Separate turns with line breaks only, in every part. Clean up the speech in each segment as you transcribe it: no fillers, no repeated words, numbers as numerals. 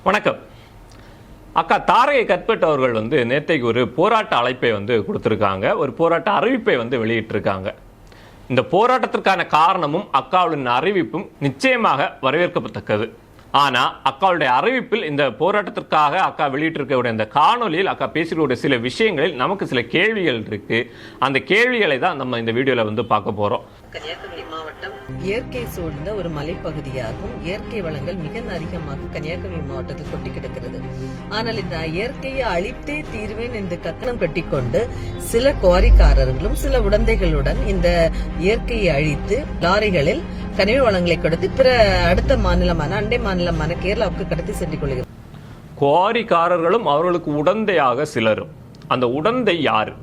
வணக்கம். அக்கா தாரகை கத்பட் அவர்கள் நேற்றைக்கு ஒரு போராட்ட அழைப்பை கொடுத்திருக்காங்க. ஒரு போராட்ட அறிவிப்பை வெளியிட்டிருக்காங்க. இந்த போராட்டத்திற்கான காரணமும் அக்காவின் அறிவிப்பும் நிச்சயமாக வரவேற்கத்தக்கது. ஆனா அக்காவுடைய அறிவிப்பில் இந்த போராட்டத்திற்காக அக்கா வெளியிட்டிருக்கக்கூடிய இந்த காணொலியில் அக்கா பேசிக்கூடிய சில விஷயங்களில் நமக்கு சில கேள்விகள் இருக்கு. அந்த கேள்விகளை தான் நம்ம இந்த வீடியோல பார்க்க போறோம்.
கன்னியாகுமரி மாவட்டம் இயற்கை சூழ்ந்த ஒரு மலைப்பகுதியாகும். இயற்கை வளங்கள் மிக அதிகமாக கன்னியாகுமரி மாவட்டத்தில் கொட்டி கிடக்கிறது. ஆனால் இந்த இயற்கையை அழித்தே தீர்வேன் என்று கக்கணம் கட்டிக்கொண்டு சில குவாரிக்காரர்களும் சில உடந்தைகளுடன் இந்த இயற்கையை அழித்து லாரிகளில் கனிம வளங்களை கொடுத்து பிற அடுத்த மாநிலமான அண்டை மாநிலமான கேரளாவுக்கு கடத்தி சென்று கொள்கிறது.
குவாரிக்காரர்களும் அவர்களுக்கு உடந்தையாக சிலரும். அந்த உடந்தை யாரு?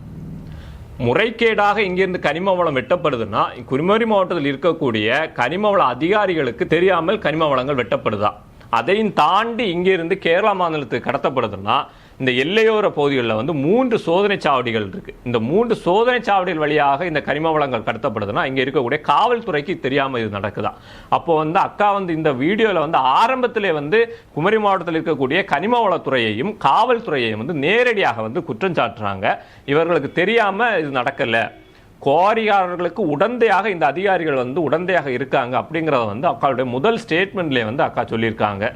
முறைகேடாக இங்கிருந்து கனிம வளம் வெட்டப்படுதுன்னா குமரி மாவட்டத்தில் இருக்கக்கூடிய கனிம வள அதிகாரிகளுக்கு தெரியாமல் கனிம வளங்கள் வெட்டப்படுதா? அதையும் தாண்டி இங்கிருந்து கேரளா மாநிலத்துக்கு கடத்தப்படுதுன்னா இந்த எல்லையோர பகுதிகளில் 3 சோதனை சாவடிகள் இருக்கு. இந்த 3 சோதனை சாவடிகள் வழியாக இந்த கனிம வளங்கள் கடத்தப்படுதுன்னா இங்க இருக்கக்கூடிய காவல்துறைக்கு தெரியாம இது நடக்குதா? அப்போ அக்கா இந்த வீடியோல ஆரம்பத்திலே குமரி மாவட்டத்தில் இருக்கக்கூடிய கனிம வளத்துறையையும் காவல்துறையையும் நேரடியாக குற்றம் சாட்டுறாங்க. இவர்களுக்கு தெரியாம இது நடக்கல, குவாரியாளர்களுக்கு உடந்தையாக இந்த அதிகாரிகள் உடந்தையாக இருக்காங்க அப்படிங்கறத அக்காவுடைய முதல் ஸ்டேட்மெண்ட்ல அக்கா சொல்லியிருக்காங்க.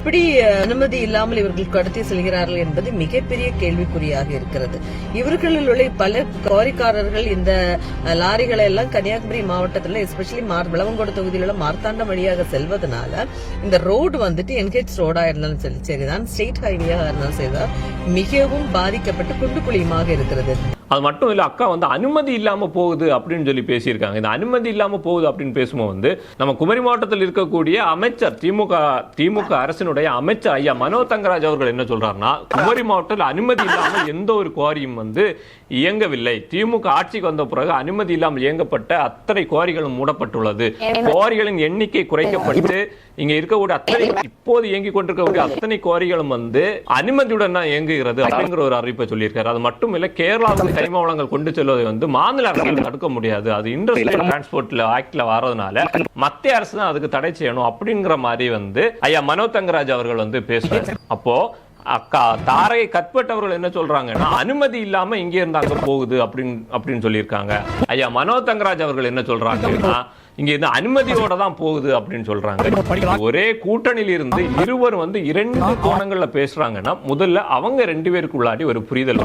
இப்படி அனுமதி இல்லாமல் இவர்கள் கடத்தி செல்கிறார்கள் என்பது மிகப்பெரிய கேள்விக்குறியாக இருக்கிறது. இவர்களில் உள்ள பல குவாரிக்காரர்கள் இந்த லாரிகளை எல்லாம் கன்னியாகுமரி மாவட்டத்தில் எஸ்பெஷலி விளவங்கோடு தொகுதியில் உள்ள மார்த்தாண்டம் வழியாக செல்வதனால இந்த ரோடு NH ரோடா இருந்தாலும் சரிதான், ஸ்டேட் ஹைவேயா இருந்தாலும் சரிதான், மிகவும் பாதிக்கப்பட்டு குண்டு குழியுமாக இருக்கிறது.
அது மட்டும் இல்ல, அக்கா அனுமதி இல்லாம போகுது அப்படின்னு சொல்லி பேசியிருக்காங்க. இந்த அனுமதி இல்லாம போகுது அப்படின்னு பேசும்போது நம்ம குமரி மாவட்டத்தில் இருக்கக்கூடிய அமைச்சர் திமுக அரசினுடைய அமைச்சர் ஐயா மனோ தங்கராஜ் அவர்கள் என்ன சொல்றாருன்னா, குமரி மாவட்டத்தில் அனுமதி இல்லாமல் எந்த ஒரு குவாரியும் இயங்கவில்லை. திமுக ஆட்சிக்கு வந்த பிறகு அனுமதி இல்லாமல் இயங்கப்பட்ட அத்தனை குவாரிகளும் மூடப்பட்டுள்ளது. குவாரிகளின் எண்ணிக்கை குறைக்கப்பட்டு இங்க இருக்கக்கூடிய அத்தனை இப்போது இயங்கிக் கொண்டிருக்கக்கூடிய அத்தனை குவாரிகளும் அனுமதியுடன் தான் இயங்குகிறது அப்படிங்கிற ஒரு அறிவிப்பை சொல்லியிருக்காரு. அது மட்டும் இல்ல, கேரளாவுக்கு கனிம வளங்கள் கொண்டு செல்வதை மாநில அரசு தடுக்க முடியாது, அது இண்டஸ்ட்ரியல் டிரான்ஸ்போர்ட் ஆக்ட்ல வர்றதுனால மத்திய அரசு தான் அதுக்கு தடை செய்யணும் அப்படிங்கிற மாதிரி ஐயா மனோ தங்கராஜ் அவர்கள் பேசுறாரு. அப்போ அக்கா தாரகை கத்பட் அவர்கள் என்ன சொல்றாங்கன்னா, அனுமதி இல்லாம இங்க இருந்தாங்க போகுது அப்படின்னு சொல்லியிருக்காங்க. ஐயா மனோ தங்கராஜ் அவர்கள் என்ன சொல்றாங்கன்னா, இங்க இந்த அனுமதியோட தான் போகுது அப்படின்னு சொல்றாங்க. ஒரே கூட்டணியில் இருந்து இருவர் 2 கோணங்கள்ல பேசுறாங்கன்னா முதல்ல அவங்க 2 பேருக்குள்ளாடி ஒரு புரிதல்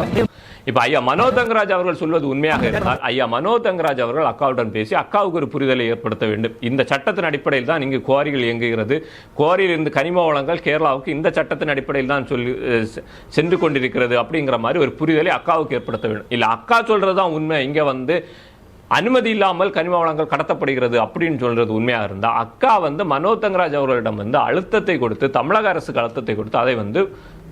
இப்ப ஐயா மனோ தங்கராஜ் அவர்கள் சொல்வது உண்மையாக இருந்தால் ஐயா மனோ தங்கராஜ் அவர்கள் அக்காவுடன் பேசி அக்காவுக்கு ஒரு புரிதலை ஏற்படுத்த வேண்டும். இந்த சட்டத்தின் அடிப்படையில் தான் இங்கு குவாரிகள் இயங்குகிறது, குவாரியில் இருந்து கனிம வளங்கள் கேரளாவுக்கு இந்த சட்டத்தின் அடிப்படையில் தான் சென்று கொண்டிருக்கிறது அப்படிங்கிற மாதிரி ஒரு புரிதலை அக்காவுக்கு ஏற்படுத்த வேண்டும். இல்ல அக்கா சொல்றதுதான் உண்மை, இங்க அனுமதி இல்லாமல் கனிம வளங்கள் கடத்தப்படுகிறது அப்படின்னு சொல்றது உண்மையா இருந்தா அக்கா மனோ தங்கராஜ் அவர்களிடம் அழுத்தத்தை கொடுத்து, தமிழக அரசுக்கு அழுத்தத்தை கொடுத்து அதை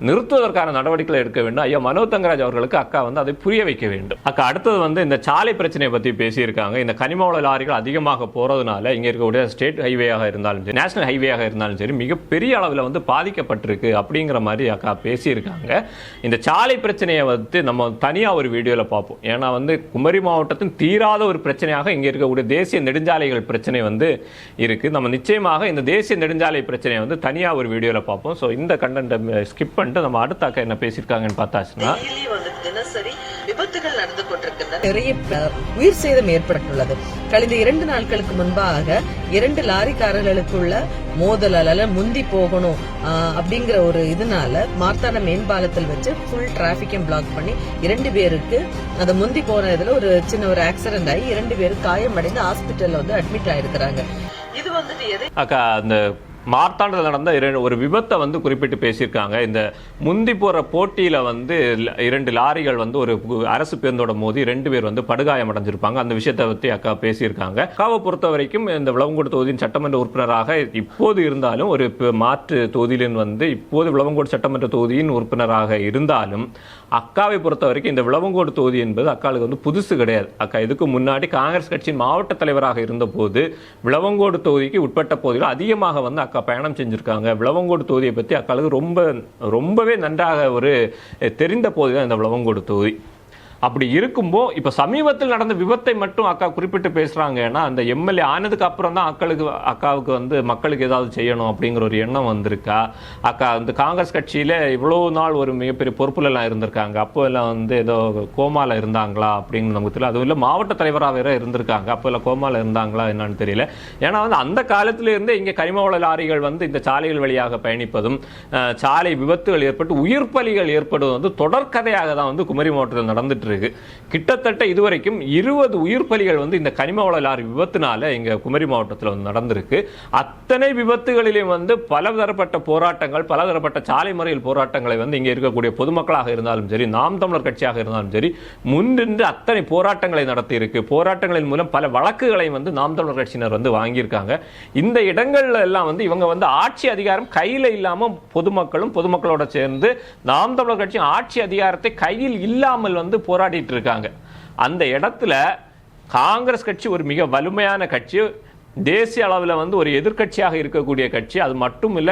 நிறுத்துவதற்கான நடவடிக்கைகளை எடுக்க வேண்டும். ஐயா மனோ தங்கராஜ் அவர்களுக்கு அக்கா அதை புரிய வைக்க வேண்டும். அக்கா அடுத்தது இந்த சாலை பிரச்சனையை பத்தி பேசியிருக்காங்க. இந்த கனிம வள லாரிகள் அதிகமாக போறதுனால இங்க இருக்கக்கூடிய ஸ்டேட் ஹைவேயாக இருந்தாலும் சரி, நேஷனல் ஹைவேயாக இருந்தாலும் சரி, மிகப்பெரிய அளவில் பாதிக்கப்பட்டிருக்கு அப்படிங்கிற மாதிரி அக்கா பேசியிருக்காங்க. இந்த சாலை பிரச்சனையை நம்ம தனியா ஒரு வீடியோல பார்ப்போம். ஏன்னா குமரி மாவட்டத்தின் தீராத ஒரு பிரச்சனையாக இங்க இருக்கக்கூடிய தேசிய நெடுஞ்சாலைகள் பிரச்சனை இருக்கு. நம்ம நிச்சயமாக இந்த தேசிய நெடுஞ்சாலை பிரச்சனையை தனியா ஒரு வீடியோல பார்ப்போம். ஸோ இந்த கண்டென்ட் ஸ்கிப் நம்ம அடுத்த அக்கா என்ன பேசியிருக்காங்கன்னு பார்த்தாச்சுன்னா,
தினசரி விபத்துகள் நடந்து கொண்டிருக்கின்றன, நிறைய உயிர் சேதம் ஏற்பட்டுள்ளது. கழிந்த 2 நாட்களுக்கு முன்பாக 2 லாரிக்காரர்களுக்குள்ள மோதலால முந்தி போகணும் அப்படிங்கிற ஒரு இதனால மார்த்தாண்டம் மேம்பாலத்தில் வச்சு ஃபுல் டிராபிக்கையும் பிளாக் பண்ணி 2 பேருக்கு அந்த முந்தி போன இதுல ஒரு சின்ன ஒரு ஆக்சிடென்ட் ஆகி 2 பேரும் காயமடைந்து ஹாஸ்பிட்டல்ல அட்மிட் ஆயிருக்கிறாங்க. இது
அக்கா அந்த மார்த்தாண்டத்தில் நடந்த ஒரு விபத்தை குறிப்பிட்டு பேசியிருக்காங்க. இந்த முந்தி போற போட்டியில 2 லாரிகள் ஒரு அரசு பேருந்தோட மோதி 2 பேர் படுகாயம் அடைஞ்சிருப்பாங்க. அந்த விஷயத்தை பத்தி அக்கா பேசியிருக்காங்க. அக்காவை பொறுத்த வரைக்கும் இந்த விளவங்கோடு தொகுதியின் சட்டமன்ற உறுப்பினராக இப்போது இருந்தாலும், ஒரு மாற்று தொகுதியிலும் இப்போது விளவங்கோடு சட்டமன்ற தொகுதியின் உறுப்பினராக இருந்தாலும், அக்காவை பொறுத்த வரைக்கும் இந்த விளவங்கோடு தொகுதி என்பது அக்காளுக்கு புதுசு கிடையாது. அக்கா இதுக்கு முன்னாடி காங்கிரஸ் கட்சியின் மாவட்ட தலைவராக இருந்த போது விளவங்கோடு தொகுதிக்கு உட்பட்ட பகுதியில் அதிகமாக அக்கா பயணம் செஞ்சிருக்காங்க. விளவங்கோடு தொகுதியை பற்றி அக்காளுக்கு ரொம்பவே நன்றாக ஒரு தெரிந்த பகுதி தான் இந்த விளவங்கோடு தொகுதி. அப்படி இருக்கும்போ இப்ப சமீபத்தில் நடந்த விபத்தை மட்டும் அக்கா குறிப்பிட்டு பேசுறாங்க. ஏன்னா அந்த எம்எல்ஏ ஆனதுக்கு அப்புறம் தான் அக்காவுக்கு வந்து மக்களுக்கு ஏதாவது செய்யணும் அப்படிங்கிற ஒரு எண்ணம் வந்திருக்கா? அக்கா வந்து காங்கிரஸ் கட்சியில இவ்வளவு நாள் ஒரு மிகப்பெரிய பொறுப்புல எல்லாம் இருந்திருக்காங்க. அப்போ எல்லாம் வந்து ஏதோ கோமால இருந்தாங்களா அப்படின்னு நமக்கு தெரியல. அதுவும் இல்லை மாவட்ட தலைவராக வேற இருந்திருக்காங்க. அப்போ எல்லாம் கோமால இருந்தாங்களா என்னன்னு தெரியல. ஏன்னா வந்து அந்த காலத்தில இருந்தே இங்க கனிமவள லாரிகள் வந்து இந்த சாலைகள் வழியாக பயணிப்பதும் சாலை விபத்துகள் ஏற்பட்டு உயிர் பலிகள் ஏற்படுவது வந்து தொடர்கதையாக தான் வந்து குமரி மாவட்டத்தில் நடந்துட்டு இருக்கு. கிட்டத்தட்ட இதுவரைக்கும் 20 உயிர் பலிகள் வந்து இந்த கனிமவள லாரி விபத்தினால இங்க குமரி மாவட்டத்தில் வந்து நடந்திருக்கு. அத்தனை விபத்துகளிலும் வந்து பலதரப்பட்ட போராட்டங்கள், பலதரப்பட்ட சாலை மறியல் போராட்டங்களை வந்து இங்க இருக்கக்கூடிய பொதுமக்களாக இருந்தாலும் சரி, நாம் தமிழர் கட்சியாக இருந்தாலும் சரி, முன்னின்று அத்தனை போராட்டங்களை நடத்தி இருக்கு. போராட்டங்களின் மூலம் பல வழக்குகளை வந்து நாம் தமிழர் கட்சியினர் வந்து வாங்கியிருக்காங்க. இந்த இடங்கள்ல எல்லாம் வந்து இவங்க வந்து ஆட்சி அதிகாரம் கையில இல்லாம பொதுமக்களோட சேர்ந்து நாம் தமிழர் கட்சி ஆட்சி அதிகாரத்தை கையில் இல்லாமல் வந்து போராடிட்டு இருக்காங்க. அந்த இடத்துல காங்கிரஸ் கட்சி ஒரு மிக வலிமையான கட்சி, தேசிய அளவில் வந்து ஒரு எதிர்க்கட்சியாக இருக்கக்கூடிய கட்சி. அது மட்டும் இல்ல,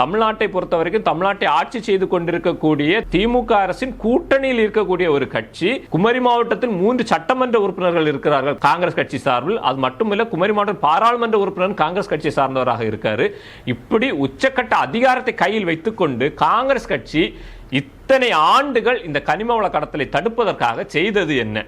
தமிழ்நாட்டை பொறுத்த வரைக்கும் தமிழ்நாட்டை ஆட்சி செய்து கொண்டிருக்கக்கூடிய திமுக அரசின் கூட்டணியில் இருக்கக்கூடிய ஒரு கட்சி. குமரி மாவட்டத்தில் 3 சட்டமன்ற உறுப்பினர்கள் இருக்கிறார்கள் காங்கிரஸ் கட்சி சார்பில். அது மட்டுமில்ல, குமரி மாவட்ட பாராளுமன்ற உறுப்பினர் காங்கிரஸ் கட்சியை சார்ந்தவராக இருக்காரு. இப்படி உச்சக்கட்ட அதிகாரத்தை கையில் வைத்துக் கொண்டு காங்கிரஸ் கட்சி இத்தனை ஆண்டுகள் இந்த கனிமவள கடத்தலை தடுப்பதற்காக செய்தது என்ன?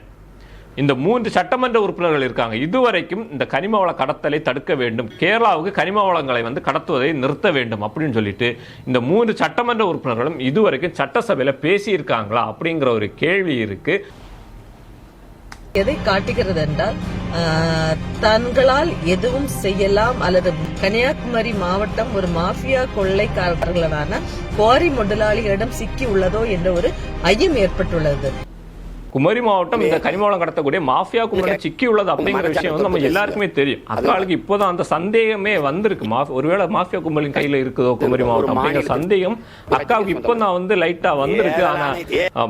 இந்த 3 சட்டமன்ற உறுப்பினர்கள் இருக்காங்க. இதுவரைக்கும் இந்த கனிமவள கடத்தலை தடுக்க வேண்டும், கேரளாவுக்கு கனிம வளங்களை வந்து கடத்துவதை நிறுத்த வேண்டும் அப்படின்னு சொல்லிட்டு இந்த 3 சட்டமன்ற உறுப்பினர்களும் இதுவரைக்கும் சட்டசபையில பேசியிருக்காங்களா அப்படிங்கிற ஒரு கேள்வி இருக்கு.
எதை காட்டுகிறது என்றால், தங்களால் எதுவும் செய்யலாம் அல்லது கன்னியாகுமரி மாவட்டம் ஒரு மாஃபியா கொள்ளைக்காரர்களான குவாரி முதலாளிகளிடம் சிக்கி உள்ளதோ என்ற ஒரு ஐயம் ஏற்பட்டுள்ளது.
குமரி மாவட்டம் இந்த கனிமவளம் கடத்தக்கூடிய மாஃபியா கும்பலில் சிக்கி உள்ளது அப்படிங்கிற விஷயம் வந்து நம்ம எல்லாருக்குமே தெரியும். அக்காளுக்கு இப்போதான் அந்த சந்தேகமே வந்திருக்கு. ஒருவேளை மாஃபியா கும்பலின் கையில இருக்குதோ குமரி மாவட்டம் அப்படிங்கிற சந்தேகம் அக்காவுக்கு இப்பதான் வந்து லைட்டா வந்திருக்கு. ஆனா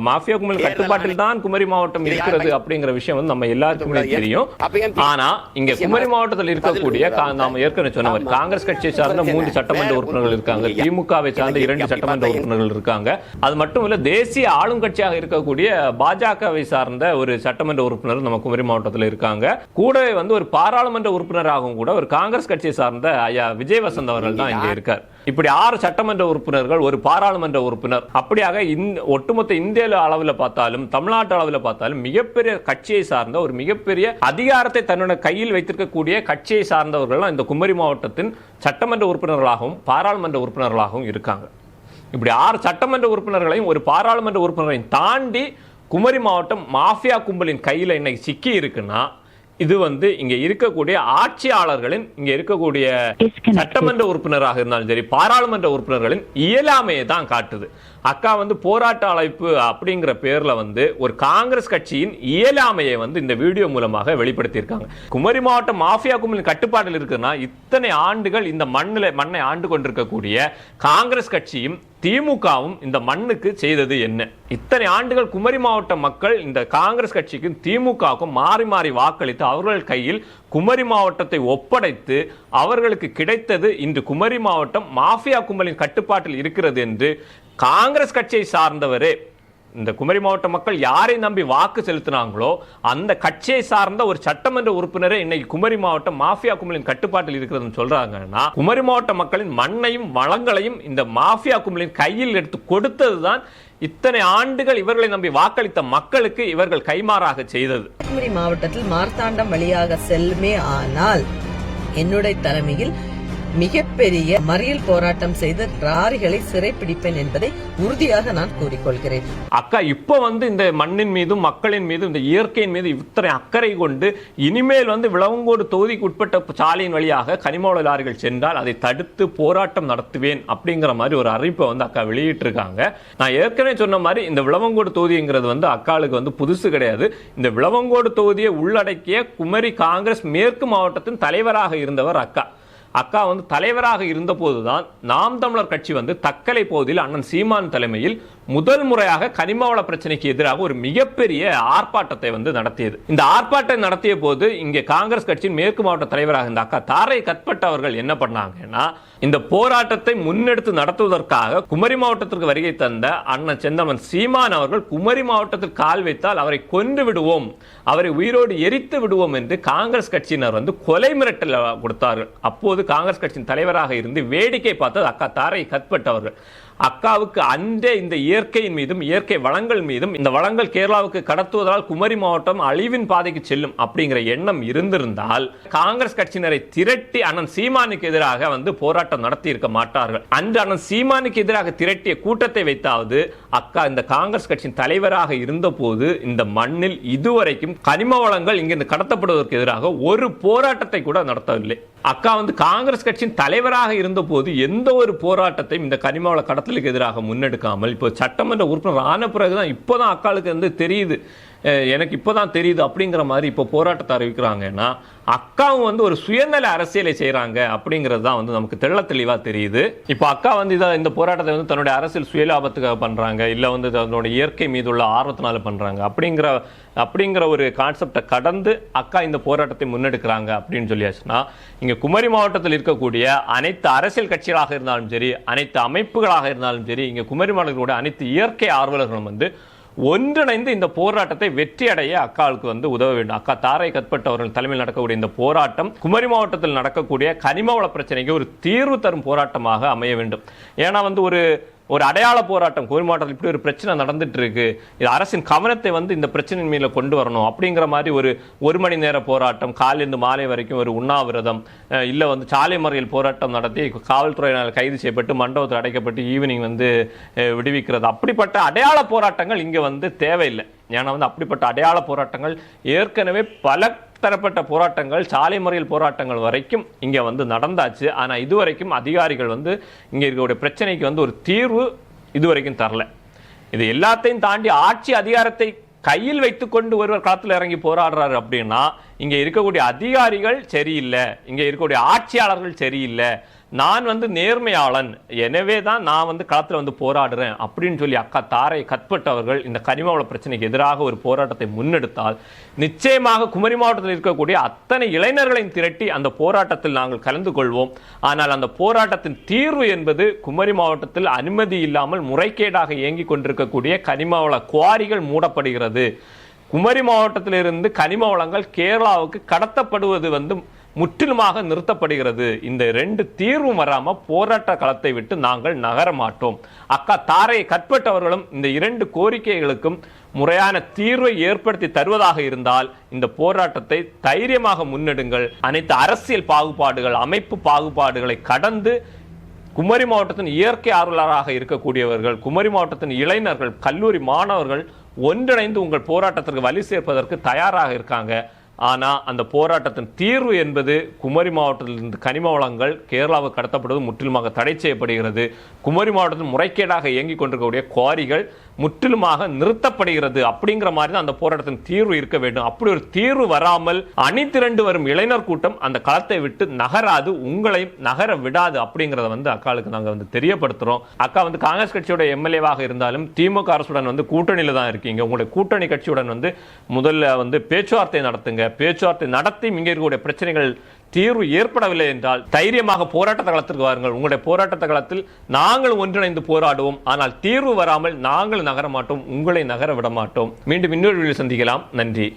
மாஃபியா கும்பல் கட்டுப்பாட்டில் தான் குமரி மாவட்டம் இருக்கிறது அப்படிங்கிற விஷயம் வந்து நம்ம எல்லாருக்குமே தெரியும். ஆனா இங்க குமரி மாவட்டத்தில் இருக்கக்கூடிய நாம ஏற்கனவே சொன்னவர் காங்கிரஸ் கட்சியை சார்ந்த 3 சட்டமன்ற உறுப்பினர்கள் இருக்காங்க, திமுகவை சார்ந்த 2 சட்டமன்ற உறுப்பினர்கள் இருக்காங்க. அது மட்டும் இல்ல, தேசிய ஆளும் கட்சியாக இருக்கக்கூடிய பாஜக சார்ந்த ஒரு சட்டமன்ற உறுப்பினர் நம்ம குமரி மாவட்டத்தில் இருக்காங்க. கூடவே வந்து ஒரு பாராளுமன்ற உறுப்பினராகவும் கூட ஒரு காங்கிரஸ் கட்சியை சார்ந்த ஐயா விஜய் வசந்த் அவர்கள் தான் இங்க இருக்கார். இப்படி 6 சட்டமன்ற உறுப்பினர்கள், ஒரு பாராளுமன்ற உறுப்பினர், அப்படியாக ஒட்டுமொத்த இந்திய அளவில் பார்த்தாலும் தமிழ்நாட்டு அளவில் பார்த்தாலும் மிகப்பெரிய கட்சியை சார்ந்த ஒரு மிகப்பெரிய அதிகாரத்தை தன்னுடைய கையில் வைத்திருக்கக்கூடிய கட்சியை சார்ந்தவர்கள் இந்த குமரி மாவட்டத்தின் சட்டமன்ற உறுப்பினர்களாகவும் பாராளுமன்ற உறுப்பினர்களாகவும் இருக்காங்க. இப்படி 6 சட்டமன்ற உறுப்பினர்களையும் ஒரு பாராளுமன்ற உறுப்பினரையும் தாண்டி குமரி மாவட்டம் மாஃபியா கும்பலின் கையில் இன்னைக்கு சிக்கி இருக்குன்னா, இது வந்து இங்க இருக்கக்கூடிய ஆட்சியாளர்களின், இங்க இருக்கக்கூடிய சட்டமன்ற உறுப்பினராக இருந்தாலும் சரி, பாராளுமன்ற உறுப்பினர்களின் இயலாமையை தான் காட்டுது. அக்கா வந்து போராட்ட அழைப்பு அப்படிங்கிற பேர்ல வந்து ஒரு காங்கிரஸ் கட்சியின் இயலாமையை வந்து இந்த வீடியோ மூலமாக வெளிப்படுத்தியிருக்காங்க. குமரி மாவட்டம் மாஃபியா கும்பலின் கட்டுப்பாட்டில் இருக்குன்னா, இத்தனை ஆண்டுகள் இந்த மண்ணை ஆண்டு கொண்டிருக்கக்கூடிய காங்கிரஸ் கட்சியும் திமுகவும் இந்த மண்ணுக்கு செய்தது என்ன? இத்தனை ஆண்டுகள் குமரி மாவட்ட மக்கள் இந்த காங்கிரஸ் கட்சிக்கும் திமுகவுக்கும் மாறி மாறி வாக்களித்து அவர்கள் கையில் குமரி மாவட்டத்தை ஒப்படைத்து அவர்களுக்கு கிடைத்தது இன்று குமரி மாவட்டம் மாஃபியா கும்பலின் கட்டுப்பாட்டில் இருக்கிறது என்று காங்கிரஸ் கட்சியை சார்ந்தவரே, இந்த குமரி மாவட்ட மக்கள் யாரை நம்பி வாக்கு செலுத்தினாங்களோ அந்த கட்சியை சார்ந்த ஒரு சட்டமன்ற உறுப்பினரே இன்னைக்கு குமரி மாவட்டம் மாஃபியா கும்பலின் கட்டுப்பாட்டில் இருக்கிறதுன்னு சொல்றாங்கன்னா, குமரி மாவட்ட மக்களின் மண்ணையும் வளங்களையும் இந்த மாஃபியா கும்பலின் கையில் எடுத்து கொடுத்ததுதான் இத்தனை ஆண்டுகள் இவர்களை நம்பி வாக்களித்த மக்களுக்கு இவர்கள் கைமாறாக செய்தது.
குமரி மாவட்டத்தில் மார்த்தாண்டம் வழியாக செல்லுமே ஆனால் என்னுடைய தலைமையில் மிகப்பெரிய மறியல் போராட்டம் செய்து லாரிகளை சிறைப்பிடிப்பேன் என்பதை உறுதியாக நான் கூறிக்கொள்கிறேன்.
அக்கா இப்ப வந்து இந்த மண்ணின் மீதும் மக்களின் மீதும் இந்த இயற்கையின் மீது இத்தனை அக்கறை கொண்டு இனிமேல் வந்து விளவங்கோடு தொகுதிக்கு உட்பட்ட சாலையின் வழியாக கனிமவள லாரிகள் சென்றால் அதை தடுத்து போராட்டம் நடத்துவேன் அப்படிங்கிற மாதிரி ஒரு அறிவிப்பை வந்து அக்கா வெளியிட்டு இருக்காங்க. நான் ஏற்கனவே சொன்ன மாதிரி இந்த விளவங்கோடு தொகுதிங்கிறது வந்து அக்காளுக்கு வந்து புதுசு கிடையாது. இந்த விளவங்கோடு தொகுதியை உள்ளடக்கிய குமரி காங்கிரஸ் மேற்கு மாவட்டத்தின் தலைவராக இருந்தவர் அக்கா. அக்கா வந்து தலைவராக இருந்த போதுதான் நாம் தமிழர் கட்சி வந்து தக்கலை பகுதியில் அண்ணன் சீமான் தலைமையில் முதல் முறையாக கனிமவள பிரச்சனைக்கு எதிராக ஒரு மிகப்பெரிய ஆர்ப்பாட்டத்தை வந்து நடத்தியது. இந்த ஆர்ப்பாட்டம் நடத்திய போது இங்கே காங்கிரஸ் கட்சியின் மேற்கு மாவட்ட தலைவராக இந்த அக்கா தாரை கத்பட் அவர்கள் என்ன பண்ணாங்கன்னா, இந்த போராட்டத்தை முன்னெடுத்து நடத்துவதற்காக குமரி மாவட்டத்திற்கு வருகை தந்த அண்ணன் செந்தமன் சீமான் அவர்கள் குமரி மாவட்டத்தில் கால் வைத்தால் அவரை கொன்று விடுவோம், அவரை உயிரோடு எரித்து விடுவோம் என்று காங்கிரஸ் கட்சியினர் வந்து கொலை மிரட்டல் கொடுத்தார்கள். அப்போது காங்கிரஸ் கட்சியின் தலைவராக இருந்து வேடிக்கை பார்த்தது அக்கா தாரை கத்பட் அவர்கள். அக்காவுக்கு அன்றே இந்த இயற்கையின் மீதும் இயற்கை வளங்கள் மீதும் இந்த வளங்கள் கேரளாவுக்கு கடத்துவதால் குமரி மாவட்டம் அழிவின் பாதைக்கு செல்லும் அப்படிங்கிற எண்ணம் இருந்திருந்தால் காங்கிரஸ் கட்சியினரை திரட்டி அண்ணன் சீமானுக்கு எதிராக வந்து போராட்டம் நடத்தி இருக்க மாட்டார்கள். அன்று அண்ணன் சீமானுக்கு எதிராக திரட்டிய கூட்டத்தை வைத்தாவது அக்கா இந்த காங்கிரஸ் கட்சியின் தலைவராக இருந்த போது இந்த மண்ணில் இதுவரைக்கும் கனிம வளங்கள் இங்கிருந்து கடத்தப்படுவதற்கு எதிராக ஒரு போராட்டத்தை கூட நடத்தவில்லை. அக்கா வந்து காங்கிரஸ் கட்சியின் தலைவராக இருந்த போது எந்த ஒரு போராட்டத்தையும் இந்த கனிமவள கடத்தலுக்கு எதிராக முன்னெடுக்காமல் இப்போ சட்டமன்ற உறுப்பினர் ஆன பிறகுதான் இப்போதான் அக்காளுக்கு வந்து தெரியுது, எனக்கு இப்போதான் தெரியுது அப்படிங்கிற மாதிரி இப்போ போராட்டத்தை அறிவிக்கிறாங்கன்னா அக்காவும் வந்து ஒரு சுயநல அரசியலை செய்யறாங்க அப்படிங்கிறது தான் வந்து நமக்கு தெள்ள தெளிவா தெரியுது. இப்போ அக்கா வந்து இந்த போராட்டத்தை வந்து தன்னுடைய அரசியல் சுயலாபத்துக்காக பண்றாங்க, இல்ல வந்து தன்னுடைய இயற்கை மீது உள்ள ஆர்வத்தினால பண்றாங்க அப்படிங்கிற ஒரு கான்செப்டை கடந்து அக்கா இந்த போராட்டத்தை முன்னெடுக்கிறாங்க அப்படின்னு சொல்லியாச்சுன்னா, இங்க குமரி மாவட்டத்தில் இருக்கக்கூடிய அனைத்து அரசியல் கட்சிகளாக இருந்தாலும் சரி, அனைத்து அமைப்புகளாக இருந்தாலும் சரி, இங்க குமரி மாவட்டத்திலுடைய அனைத்து இயற்கை ஆர்வலர்களும் வந்து ஒன்றிணைந்து இந்த போராட்டத்தை வெற்றி அடைய அக்காவுக்கு வந்து உதவ வேண்டும். அக்கா தாரை கத்பட் அவர்கள் தலைமையில் நடக்கக்கூடிய இந்த போராட்டம் குமரி மாவட்டத்தில் நடக்கக்கூடிய கனிமவள பிரச்சனைக்கு ஒரு தீர்வு தரும் போராட்டமாக அமைய வேண்டும். ஏன்னா வந்து ஒரு அடையாள போராட்டம் குமரி மாவட்டத்தில் இப்படி ஒரு பிரச்சனை நடந்துட்டு இருக்கு, இது அரசின் கவனத்தை வந்து இந்த பிரச்சனையின் மேல கொண்டு வரணும் அப்படிங்கிற மாதிரி ஒரு மணி நேர போராட்டம், காலையிலிருந்து மாலை வரைக்கும் ஒரு உண்ணாவிரதம், இல்ல வந்து சாலை மறியல் போராட்டம் நடத்தி காவல்துறையினால் கைது செய்யப்பட்டு மண்டபத்தில் அடைக்கப்பட்டு ஈவினிங் வந்து விடுவிக்கிறது, அப்படிப்பட்ட அடையாள போராட்டங்கள் இங்க வந்து தேவையில்லை. ஏன்னா வந்து அப்படிப்பட்ட அடையாள போராட்டங்கள் ஏற்கனவே பல தரப்பட்ட போராட்டங்கள், சாலை மறியல் போராட்டங்கள் வரைக்கும் இங்க வந்து நடந்தாச்சு. ஆனா இதுவரைக்கும் அதிகாரிகள் வந்து இங்க இருக்கக்கூடிய பிரச்சனைக்கு வந்து ஒரு தீர்வு இதுவரைக்கும் தரல. இது எல்லாத்தையும் தாண்டி ஆட்சி அதிகாரத்தை கையில் வைத்துக் கொண்டு ஒருவர் களத்தில் இறங்கி போராடுறாரு அப்படின்னா இங்க இருக்கக்கூடிய அதிகாரிகள் சரியில்லை, இங்க இருக்கக்கூடிய ஆட்சியாளர்கள் சரியில்லை, நான் வந்து நேர்மையாளன், எனவே தான் நான் வந்து களத்தில் வந்து போராடுறேன் அப்படின்னு சொல்லி அக்கா தாரை கத்பட் அவர்கள் இந்த கனிமவள பிரச்சனைக்கு எதிராக ஒரு போராட்டத்தை முன்னெடுத்தால் நிச்சயமாக குமரி மாவட்டத்தில் இருக்கக்கூடிய அத்தனை இளைஞர்களையும் திரட்டி அந்த போராட்டத்தில் நாங்கள் கலந்து கொள்வோம். ஆனால் அந்த போராட்டத்தின் தீர்வு என்பது குமரி மாவட்டத்தில் அனுமதி இல்லாமல் முறைகேடாக இயங்கிக் கொண்டிருக்கக்கூடிய கனிமவள குவாரிகள் மூடப்படுகிறது, குமரி மாவட்டத்திலிருந்து கனிம வளங்கள் கேரளாவுக்கு கடத்தப்படுவது வந்து முற்றிலுமாக நிறுத்தப்படுகிறது. இந்த ரெண்டு தீர்வும் வராம போராட்ட களத்தை விட்டு நாங்கள் நகர மாட்டோம். அக்கா தாரை கத்பட் அவர்களும் இந்த இரண்டு கோரிக்கைகளுக்கும் முறையான தீர்வை ஏற்படுத்தி தருவதாக இருந்தால் இந்த போராட்டத்தை தைரியமாக முன்னெடுங்கள். அனைத்து அரசியல் பாகுபாடுகள், அமைப்பு பாகுபாடுகளை கடந்து குமரி மாவட்டத்தின் இயற்கை ஆர்வலராக இருக்கக்கூடியவர்கள், குமரி மாவட்டத்தின் இளைஞர்கள், கல்லூரி மாணவர்கள் ஒன்றிணைந்து உங்கள் போராட்டத்திற்கு வலி சேர்ப்பதற்கு தயாராக இருக்காங்க. ஆனா அந்த போராட்டத்தின் தீர்வு என்பது குமரி மாவட்டத்திலிருந்து கனிம வளங்கள் கேரளாவுக்கு கடத்தப்படுவது முற்றிலுமாக தடை செய்யப்படுகிறது, குமரி மாவட்டத்தில் முறைகேடாக இயங்கிக் கொண்டிருக்கக்கூடிய குவாரிகள் முற்றிலுமாக நிறுத்தப்படுகிறது அப்படிங்கிற மாதிரி தான் அந்த போராட்டத்தின் தீர்வு இருக்க வேண்டும். அப்படி ஒரு தீர்வு வராமல் அணி திரண்டு வரும் இளைஞர் கூட்டம் அந்த களத்தை விட்டு நகராது, உங்களையும் நகர விடாது அப்படிங்கறத வந்து அக்காளுக்கு நாங்க வந்து தெரியப்படுத்துறோம். அக்கா வந்து காங்கிரஸ் கட்சியோட எம்எல்ஏவாக இருந்தாலும் திமுக அரசுடன் வந்து கூட்டணியில தான் இருக்கீங்க. உங்களுடைய கூட்டணி கட்சியுடன் வந்து முதல்ல வந்து பேச்சுவார்த்தை நடத்துங்க. பேச்சுவார்த்தை நடத்தி இங்க இருக்கக்கூடிய பிரச்சனைகள் தீர்வு ஏற்படவில்லை என்றால் தைரியமாக போராட்ட களத்திற்கு வாருங்கள். உங்களுடைய போராட்ட களத்தில் நாங்கள் ஒன்றிணைந்து போராடுவோம். ஆனால் தீர்வு வராமல் நாங்கள் நகர மாட்டோம், உங்களை நகர விட மாட்டோம். மீண்டும் இன்னொரு வீடியோவில் சந்திக்கலாம். நன்றி.